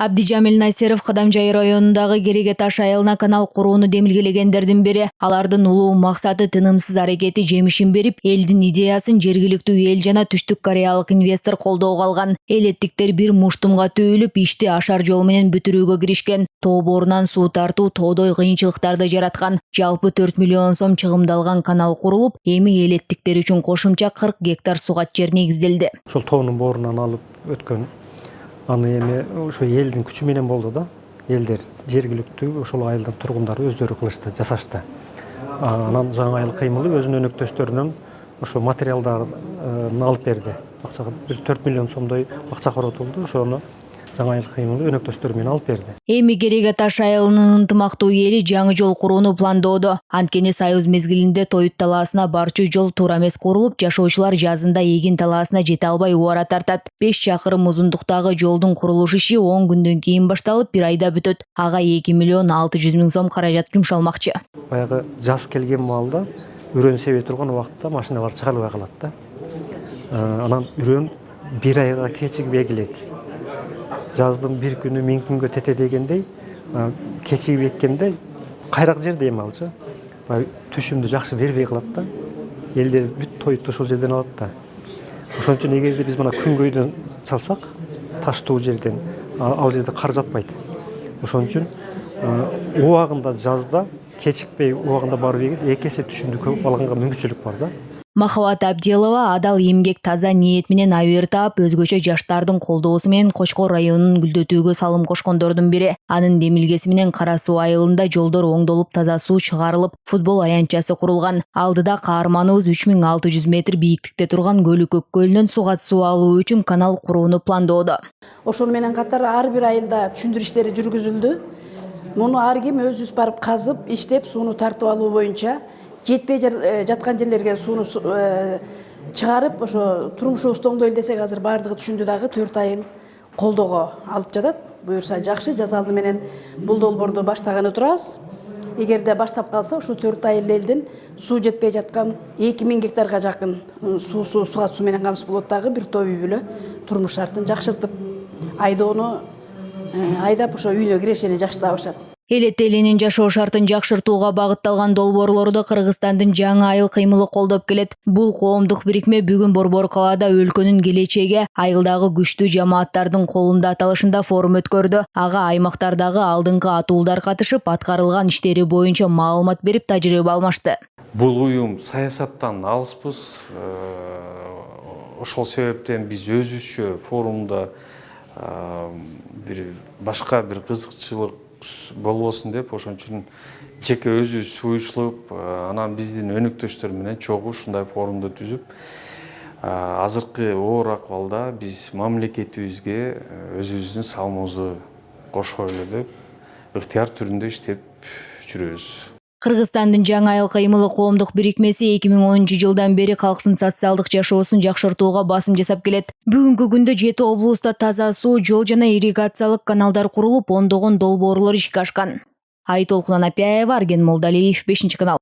Абдижамил Насиров Кадамжай районундагы Кереге Таш айылына канал курууну демилгелегендердин бири. Алардын улуу максаты тынымсыз аракети жемишин берип, элдин идеясын жергиликтүү эл жана Түштүк Кореялык инвестор колдоого алган. Элеттиктер бир муштумга түйүлүп, ишти ашар жол менен бүтүрүүгө киришкен. Тоо борунан суу тартуу тоодой кыйынчылыктарды жараткан. Жалпы 4 миллион сом чыгымдалган канал курулуп, эми элеттиктер үчүн кошумча 40 гектар сугат жер негизделди. Ошол тоонун борунан алып өткөн. Аны эми ошо элдин күчү менен болду да. Элдер жергиликтүү ошол айылдын тургундары өздөрү кылышты, жасашты. Анан жаңы айыл кыймылы өзүнүн өнөктөштөрүнөн ошо материалдарын алып берди. Акчага бир 4 миллион сомдой акча коротулду. Ошону жаңы айыл кыймылы өнөктөштөрү менен алып берди. Эми Кереге Таш айылынын ынтымактуу эли жаңы жол курууну пландоодо. Анткени союз мезгилинде Тоют талаасына барчу жол туура эмес курулуп, жашоочулар жазында эгин талаасына жете албай убара тартат. 5 чакырым узундуктагы жолдун курулуш иши 10 күндөн кийин башталып, 1 айда бүтөт. Ага 2 миллион 600 миң сом каражат жумшалмакчы. Баягы жаз келген маалда үрөн себе турган убакытта машиналар чыга албай калат да. Анан үрөн 1 айга кечигип эгилет. Жаздын бир күнү 1000 күнгө тете дегендей, кечигип эккенде кайрак жерде эми алчы. Түшүмдү жакшы бербей калат да. Элдер бүт Тоютту ошол жерден алат да. Ошон үчүн эгерде биз мына күнгөйдөн салсак, таштуу жерден ал жерде кар жатпайт. Ошон үчүн убагында жазда кечикпей убагында барып эгет, 2 эсе түшүмдү көп алганга мүмкүнчүлүк бар да. Махабат Абдилова адал эмгек таза ниет менен абийир таап, өзгөчө жаштардын колдоосу менен Кочкор районун гүлдөтүүгө салым кошкондордун бири. Анын демилгеси менен Кара суу айылында жолдор оңдолуп, таза суу чыгарылып, футбол аянтчасы курулган. Алдыда каарманыбыз 3600 метр бийиктикте турган Көлүкөк көлүнөн сугат суу алуу үчүн канал курууну пландоодо. Ошол менен катар ар бир айылда түшүндүрүү иштери жүргүзүлдү. Муну ар ким өзүбүз барып казып, иштеп, сууну тартып алуу боюнча жетпей жаткан жерлерге сууну чыгарып, ошо турмушубузду оңдойлу десек, азыр баардыгы түшүндү дагы 4 айыл колдоого алып жатат. Буюрса жакшы, жаз алды менен бул долбоорду баштаганы турабыз. Эгерде баштап калса, ушу 4 айыл элдин суу жетпей жаткан 2000 гектарга жакын сугат суу менен камсыз болот дагы, бир топ үй бүлө турмуш шартын жакшыртып, айдоону айдап ошо үйүнө кирешени жакшыртабышат. Элет элинин жашоо шартын жакшыртууга багытталган долбоорлорду Кыргызстандын жаңы айыл кыймылы колдоп келет. Бул коомдук бирикме бүгүн Борбор калаада өлкөнүн келечеги айылдагы күчтүү жамааттардын колунда аталышында форум өткөрдү. Ага аймактардагы алдыңкы атуулдар катышып, аткарылган иштери боюнча маалымат берип, тажрыйба алмашты. Бул уюм саясаттан алыспыз. Ошол себептен биз өзүбүзчө форумда башка бир кызыкчылык болбосун деп, ошон үчүн жеке өзүбүз уюшулуп, анан биздин өнөктөштөр менен чогуу ушундай форумду түзүп, азыркы оор акыбалда биз мамлекетибизге өзүбүздүн салымыбызды кошойлу деп ыктыяр түрүндө иштеп жүрөбүз. Кыргызстандын жаңы айыл кыймылы коомдук бирикмеси 2010-жылдан бери калктын социалдык жашоосун жакшыртууга басым жасап келет. Бүгүнкү күндө 7 облуста таза суу, жол жана ирригациялык каналдар курулуп, ондогон долбоорлор ишке ашкан. Айтолкун Анапияева, Арген Молдалиев, 5 канал.